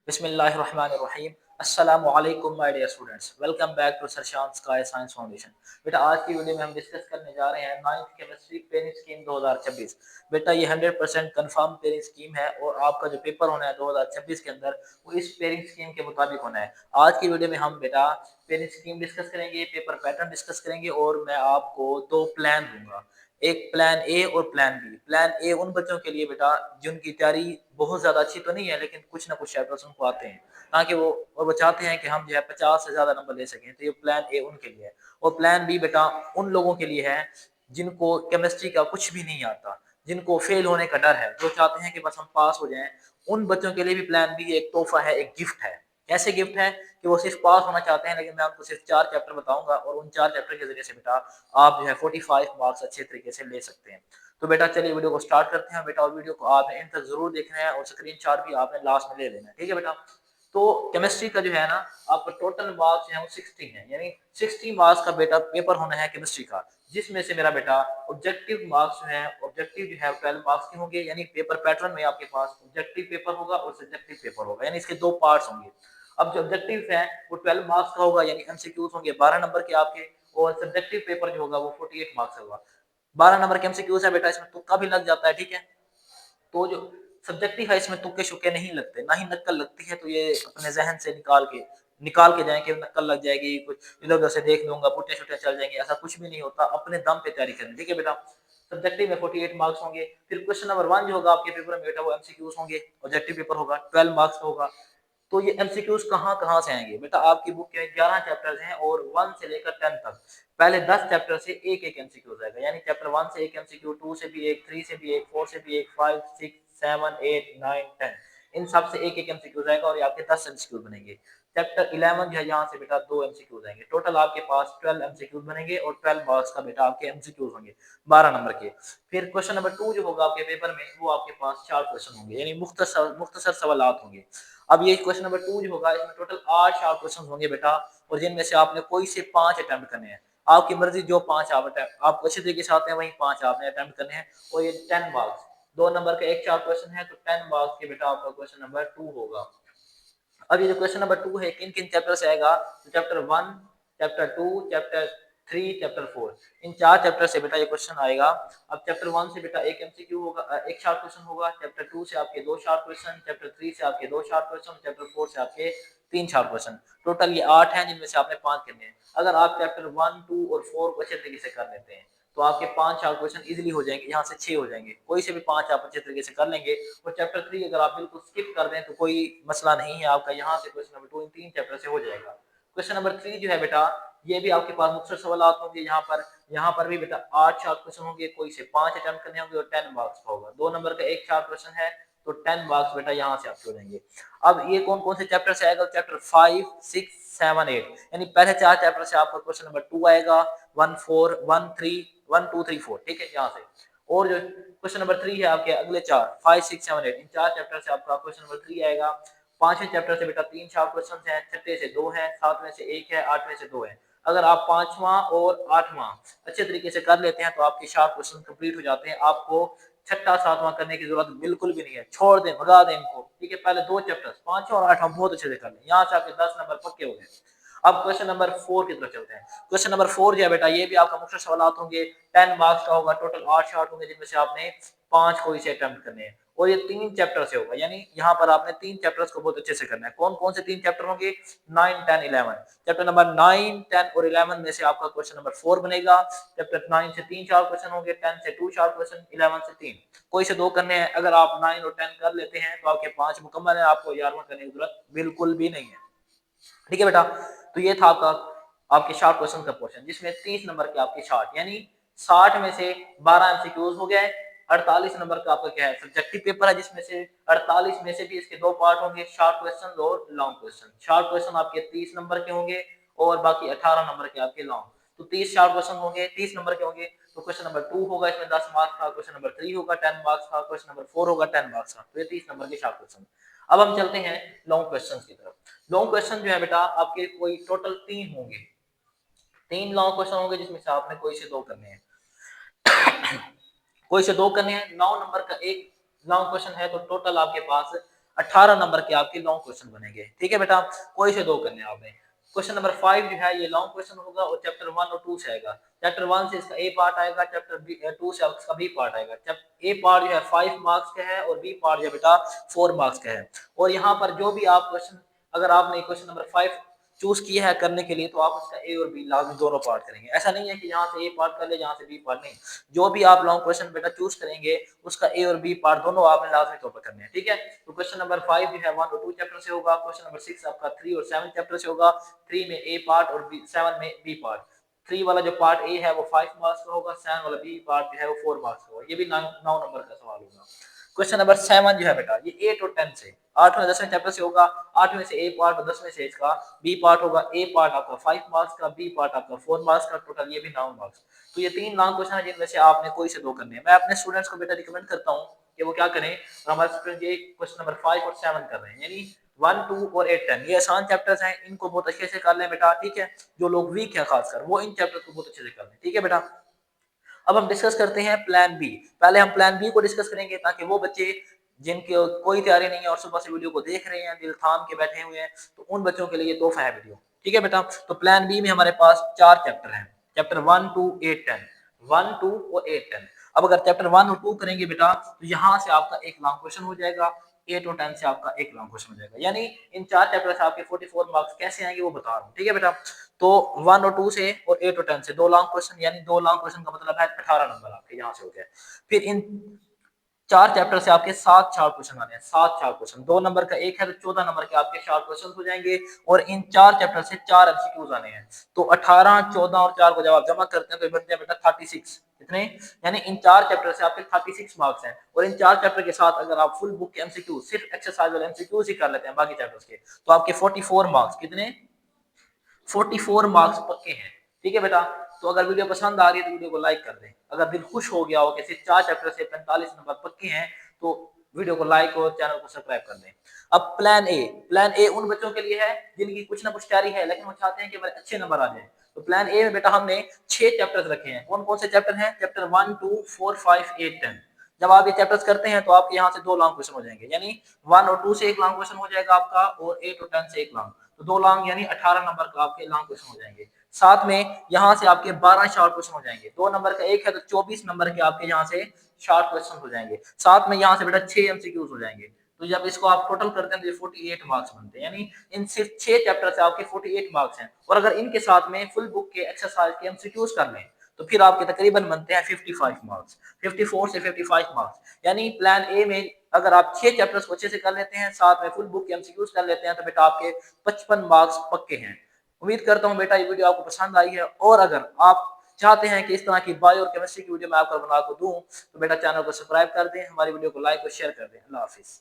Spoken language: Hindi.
बिस्मिल्लाहिर्रहमानिर्रहीम। अस्सलामु अलैकुम my dear students, welcome back to Sarshan Sky Science Foundation. बेटा आज की वीडियो में हम डिस्कस करने जा रहे हैं 9th केमिस्ट्री पेरिंग स्कीम 2026। बेटा ये 100% कंफर्म पेरिंग स्कीम है और आपका जो पेपर होना है 2026 के अंदर वो इस पेरिंग स्कीम के मुताबिक होना है। आज की वीडियो में हम बेटा पेरिंग स्कीम डिस्कस करेंगे, पेपर पैटर्न डिस्कस करेंगे और मैं आपको दो प्लान दूंगा, एक प्लान ए और प्लान बी। प्लान ए उन बच्चों के लिए बेटा जिनकी तैयारी बहुत ज्यादा अच्छी तो नहीं है लेकिन कुछ ना कुछ चैप्टर्स उनको आते हैं, ताकि वो चाहते हैं कि हम जो है 50 से ज्यादा नंबर ले सकें, तो ये प्लान ए उनके लिए है। और प्लान बी बेटा उन लोगों के लिए है जिनको केमिस्ट्री का कुछ भी नहीं आता, जिनको फेल होने का डर है, जो चाहते हैं कि बस हम पास हो जाएं। उन बच्चों के लिए भी प्लान बी एक तोहफा है, एक गिफ्ट है। कैसे गिफ्ट है कि वो सिर्फ पास होना चाहते हैं, लेकिन मैं आपको सिर्फ 4 चैप्टर बताऊंगा और उन 4 चैप्टर के जरिए से बेटा आप जो है 45 मार्क्स अच्छे तरीके से ले सकते हैं। तो बेटा चलिए वीडियो को स्टार्ट करते हैं। बेटा और वीडियो को आपने एंड तक जरूर देखना है और स्क्रीनशॉट भी आपने लास्ट में ले लेना है, ठीक है बेटा। तो केमिस्ट्री का जो है ना आपका टोटल मार्क्स है वो 60 है, यानी 60 मार्क्स का बेटा पेपर होना है केमिस्ट्री का, जिसमें से मेरा बेटा ऑब्जेक्टिव मार्क्स जो है, ऑब्जेक्टिव जो है 12 मार्क्स के होंगे। यानी पेपर पैटर्न में आपके पास ऑब्जेक्टिव पेपर होगा और सब्जेक्टिव पेपर होगा, यानी इसके दो पार्ट्स होंगे। अब जो ऑब्जेक्टिव है वो 12 मार्क्स का होगा, यानी एमसीक्यूज होंगे 12 नंबर के आपके, और सब्जेक्टिव पेपर जो होगा वो 48 मार्क्स होगा। 12 नंबर के एमसीक्यूज है बेटा, इसमें तुक्का भी लग जाता है, ठीक है। तो जो सब्जेक्टिव है इसमें तुक्के शुक्के नहीं लगते, ना ही नक्कल लगती है, तो ये अपने जहन से निकाल के जाएं कि नक्कल लग जाएगी, कुछ इधर उधर से देख लूंगा, पुट्टे छुट्टे चल जाएंगे, ऐसा कुछ भी नहीं होता। अपने दम पे तैयारी करनी, ठीक है बेटा। सब्जेक्टिव में 48 मार्क्स होंगे। फिर क्वेश्चन नंबर 1 जो होगा आपके पेपर में बेटा वो एमसीक्यूज होंगे, ऑब्जेक्टिव पेपर होगा, 12 मार्क्स का होगा। तो ये एमसीक्यूज कहाँ कहाँ से आएंगे बेटा, आपकी बुक के 11 चैप्टर्स हैं और 1 से लेकर 10 तक पहले 10 चैप्टर से एक एक एमसीक्यू आएगा, यानी चैप्टर 1 से एक एमसीक्यू, 2 से भी एक, 3 से भी एक, 4 से भी एक, 5 6 7 8 9 10, इन सब से एक एक एमसीक्यू आएगा और ये आपके 10 एमसीक्यू बनेंगे। चैप्टर 11 जो है यहाँ से बेटा 2 एमसीक्यू आएंगे, टोटल आपके पास 12 एमसीक्यू बनेंगे और 12 मार्क्स का बेटा आपके एमसीक्यू होंगे 12 नंबर के। फिर क्वेश्चन नंबर 2 जो होगा आपके पेपर में वो आपके पास 4 क्वेश्चन होंगे, यानी मुख्तसर सवालात होंगे। अब ये क्वेश्चन नंबर 2 जो होगा इसमें टोटल 8 शार्ट क्वेश्चन होंगे बेटा, और जिनमें से आपने कोई से 5 अटेम्प्ट करने हैं। आपकी मर्जी, जो 5 आप अच्छे तरीके से आते हैं वही 5 आपने अटेम्प्ट करने हैं। और ये 10 मार्क्स, 2 नंबर का एक शार्ट क्वेश्चन है, तो 10 मार्क्स के बेटा आपका क्वेश्चन नंबर 2 होगा। अब ये जो क्वेश्चन नंबर 2 है किन किन चैप्टर से आएगा, तो चैप्टर 1, चैप्टर 2, चैप्टर 3, चैप्टर 4, इन 4 चैप्टर से बेटा ये क्वेश्चन आएगा। अब चैप्टर 1 से बेटा एक एमसीक्यू होगा, एक शार्ट क्वेश्चन होगा। चैप्टर 2 से आपके 2 शार्ट क्वेश्चन, चैप्टर 3 से आपके 2 शार्ट क्वेश्चन, चैप्टर 4 से आपके 3 शार्ट क्वेश्चन। टोटल ये 8 हैं जिनमें से आपने 5 करने हैं। अगर आप चैप्टर 1, 2 और 4 को अच्छे तरीके से कर लेते हैं तो आपके 5 शार्ट क्वेश्चन इजीली हो जाएंगे, यहाँ से 6 हो जाएंगे। कोई से भी 5 आप अच्छे तरीके से कर लेंगे। और चैप्टर 3 अगर आप बिल्कुल स्किप कर दें तो कोई मसला नहीं है, आपका यहाँ से क्वेश्चन नंबर 2 इन 3 चैप्टर से हो जाएगा। क्वेश्चन नंबर 3 जो है बेटा ये भी आपके पास मुख्तसर सवालात होंगे। यहाँ पर भी बेटा 8 शार्ट क्वेश्चन होंगे, कोई से 5 अटेम्प्ट करने होंगे और 10 मार्क्स का होगा। 2 नंबर का एक शार्ट क्वेश्चन है तो 10 मार्क्स बेटा यहाँ से आपके हो जाएंगे। अब ये कौन कौन से चैप्टर से आएगा, चैप्टर 5, 6, 7, 8, यानी पहले 4 चैप्टर से आपका क्वेश्चन नंबर 2 आएगा, 1, 4, 1, 3, 1, 2, 3, 4, ठीक है यहाँ से। और जो क्वेश्चन नंबर 3 है आपके अगले 4, 5, 6, 7, 8, इन 4 चैप्टर से आपका क्वेश्चन नंबर 3 आएगा। 5वें चैप्टर से बेटा 3 शार्ट क्वेश्चन हैं, 6ठे से 2 हैं, 7वें से 1 है, 8वें से 2 है। अगर आप 5वां और 8वां अच्छे तरीके से कर लेते हैं तो आपके शार्ट क्वेश्चन कंप्लीट हो जाते हैं। आपको 6ठा 7वां करने की जरूरत बिल्कुल भी नहीं है, छोड़ दें, भगा दें इनको, ठीक है। पहले 2 चैप्टर्स 5वां और 8वां बहुत अच्छे से कर लें, यहाँ से आपके 10 नंबर पक्के हो गए। अब क्वेश्चन नंबर 4 की तरफ चलते हैं। क्वेश्चन नंबर 4 जो है बेटा ये भी आपका मुख्य सवाल होंगे, 10 मार्क्स का होगा, टोटल 8 शार्ट होंगे जिनमें से आपने 5 को इसे अटेम्प्ट करने हैं। और ये 3 चैप्टर से होगा, यानी यहाँ पर आपने 3 चैप्टर्स को बहुत अच्छे से करना है। कौन कौन से 3 चैप्टर होंगे, 9, 10, 11। चैप्टर नंबर 9, 10 और 11 में से आपका क्वेश्चन नंबर 4 बनेगा। चैप्टर 9 से 3 शार्ट क्वेश्चन होंगे, 10 से 2 शार्ट क्वेश्चन, 11 से 3, कोई से 2 करने हैं। अगर आप 9 और 10 कर लेते हैं तो आपके 5 मुकम्मल है, आपको 11वां करने की जरूरत बिल्कुल भी नहीं है, ठीक है बेटा। तो ये था आपका आपके शार्ट क्वेश्चन का पोर्शन, जिसमें 30 नंबर के आपके शार्ट, यानी 60 में से 12 एमसीक्यूज हो गए। 48 नंबर का आपका क्या है, सब्जेक्टिव पेपर है, जिसमें से 48 में से भी इसके 2 पार्ट होंगे, शॉर्ट क्वेश्चन और लॉन्ग क्वेश्चन। शॉर्ट क्वेश्चन आपके 30 नंबर के होंगे और बाकी 18 नंबर के आपके लॉन्ग। तो 30 शॉर्ट क्वेश्चन होंगे, 30 नंबर के होंगे। तो क्वेश्चन नंबर 2 होगा, इसमें 10 मार्क्स का। क्वेश्चन नंबर 3 होगा 10 मार्क्स का। क्वेश्चन नंबर 4 होगा 10 मार्क्स का। तो ये 30 नंबर के शॉर्ट क्वेश्चन। अब हम चलते हैं लॉन्ग क्वेश्चन की तरफ। लॉन्ग क्वेश्चन जो है बेटा आपके कोई टोटल 3 होंगे, 3 लॉन्ग क्वेश्चन होंगे जिसमें से आपने कोई से 2 करने हैं। कोई से 2 करने हैं। 9 नंबर का एक लॉन्ग क्वेश्चन है, तो टोटल आपके पास 18 नंबर के आपके लॉन्ग क्वेश्चन बनेंगे। ठीक है बेटा, कोई से दो करने हैं आपने। क्वेश्चन नंबर 5 जो है ये लॉन्ग क्वेश्चन होगा और चैप्टर 1 और 2 से आएगा। चैप्टर 1 से इसका ए पार्ट आएगा, चैप्टर 2 से इसका बी पार्ट आएगा। ए पार्ट जो है 5 मार्क्स का है और बी पार्ट जो है बेटा 4 मार्क्स का है। और यहाँ पर जो भी आप क्वेश्चन, अगर आपने क्वेश्चन नंबर 5 चूज किया है करने के लिए, तो आप उसका ए और बी लाजमी दोनों पार्ट करेंगे। ऐसा नहीं है कि यहाँ से ए पार्ट कर ले, यहाँ से बी पार्ट नहीं। जो भी आप लॉन्ग क्वेश्चन बेटा चूज करेंगे उसका ए और बी पार्ट दोनों आपने लाजमी तौर पर करने हैं। ठीक है, तो क्वेश्चन नंबर 5 जो है 1 और 2 चैप्टर से होगा। क्वेश्चन नंबर 6 आपका 3 और 7 चैप्टर से होगा। 3 में ए पार्ट और 7 में बी पार्ट। 3 वाला जो पार्ट ए है वो 5 मार्क्स का होगा, 7 वाला बी पार्ट जो है वो 4 मार्क्स का होगा। ये भी 9 नंबर का सवाल होगा। क्वेश्चन नंबर 7 जो है बेटा ये 8 और 10 से 8वें 10वें चैप्टर से होगा। 8वें से ए पार्ट और 10वें से इसका बी पार्ट होगा। ए पार्ट आपका 5 मार्क्स का, बी पार्ट आपका 4 मार्क्स का, टोटल ये भी 9 मार्क्स। तो ये 3 लॉन्ग क्वेश्चन है जिनमें से आपने कोई से दो करने हैं। मैं अपने स्टूडेंट्स को बेटा रिकमेंड करता हूँ कि वो क्या करें, और हमारे स्टूडेंट ये क्वेश्चन नंबर 5 और 7 कर रहे हैं, यानी 1, 2 और 8, 10 ये आसान चैप्टर्स हैं, इनको बहुत अच्छे से कर लें बेटा। ठीक है, जो लोग वीक हैं खासकर वो इन चैप्टर को बहुत अच्छे से कर लें। ठीक है बेटा, अब हम डिस्कस करते हैं प्लान बी। पहले हम प्लान बी को डिस्कस करेंगे ताकि वो बच्चे जिनकी कोई तैयारी नहीं है और सुबह से वीडियो को देख रहे हैं, दिल थाम के बैठे हुए हैं, तो उन बच्चों के लिए तोहफा है वीडियो। ठीक है बेटा, तो प्लान बी में हमारे पास 4 चैप्टर हैं, चैप्टर 1, 2, 8, 10, 1, 2 और 8, 10। अब अगर चैप्टर 1 और 2 करेंगे बेटा तो यहाँ से आपका एक लॉन्ग क्वेश्चन हो जाएगा, 8 और 10 से आपका एक लॉन्ग क्वेश्चन हो जाएगा। यानी इन 4 चैप्टर से आपके 44 मार्क्स कैसे आएंगे वो बता रहा हूँ। ठीक है बेटा, तो 1 और 2 से और 8 और 10 से 2 लॉन्ग क्वेश्चन, यानी 2 लॉन्ग क्वेश्चन का मतलब है 18 नंबर आपके यहाँ से हो गए। फिर इन 4 चैप्टर से आपके 7 शॉर्ट क्वेश्चन आने हैं, 7 शॉर्ट क्वेश्चन। 2 नंबर का एक है तो 14 नंबर के आपके शॉर्ट क्वेश्चन हो जाएंगे। और इन 4 चैप्टर से 4 एमसीक्यूज आने हैं। तो 18, 14 और 4 को जब आप जमा करते हैं तो बनते हैं बेटा 36। कितने, यानी इन 4 चैप्टर से आपके 36 मार्क्स हैं। और इन 4 चैप्टर के साथ अगर आप फुल बुक के एमसीक्यू, सिर्फ एक्सरसाइज वाले एमसीक्यूज ही कर लेते हैं बाकी चैप्टर्स के, तो आपके 44 मार्क्स, कितने, 44 मार्क्स पक्के हैं। ठीक है बेटा, तो अगर वीडियो पसंद आ रही है तो वीडियो को लाइक कर दें। अगर दिल खुश हो गया हो कि सिर्फ 4 चैप्टर से 45 नंबर पक्के हैं तो वीडियो को लाइक और चैनल को सब्सक्राइब कर दें। अब प्लान ए उन बच्चों के लिए है जिनकी कुछ ना कुछ तैयारी है लेकिन वो चाहते हैं कि हमारे अच्छे नंबर आ जाए। तो प्लान ए में बेटा हमने 6 चैप्टर्स रखे हैं। कौन कौन से चैप्टर हैं, चैप्टर 1, 2, 4, 5, 8, 10। जब आप ये चैप्टर्स करते हैं तो आपके यहाँ से 2 लॉन्ग क्वेश्चन हो जाएंगे, यानी 1 और 2 से एक लॉन्ग क्वेश्चन हो जाएगा आपका, और 8 और 10 से एक लॉन्ग, तो 2 लॉन्ग यानी 18 नंबर का आपके लॉन्ग क्वेश्चन हो जाएंगे। साथ में यहाँ से आपके 12 शॉर्ट क्वेश्चन हो जाएंगे। 2 नंबर का एक है तो 24 नंबर के आपके यहाँ से शॉर्ट क्वेश्चन हो जाएंगे। साथ में यहाँ से बेटा 6 एमसीक्यूज हो जाएंगे। तो जब इसको आप टोटल करते हैं तो ये 48 मार्क्स बनते हैं, यानी इन सिर्फ 6 चैप्टर से आपके 48 मार्क्स हैं। और अगर इनके साथ में फुल बुक के एक्सरसाइज के एमसीक्यूज कर लें तो फिर आपके तकरीबन बनते हैं 55 मार्क्स, 54 से 55 मार्क्स। यानी प्लान ए में अगर आप 6 चैप्टर्स को अच्छे से कर लेते हैं, साथ में फुल बुक के एमसीक्यूज कर लेते हैं, तो बेटा आपके 55 मार्क्स पक्के हैं। उम्मीद करता हूं बेटा ये वीडियो आपको पसंद आई है, और अगर आप चाहते हैं कि इस तरह की बायो और केमिस्ट्री की वीडियो मैं आपको बना को दूं तो बेटा चैनल को सब्सक्राइब कर दें, हमारी वीडियो को लाइक और शेयर कर दें। अल्लाह हाफिज।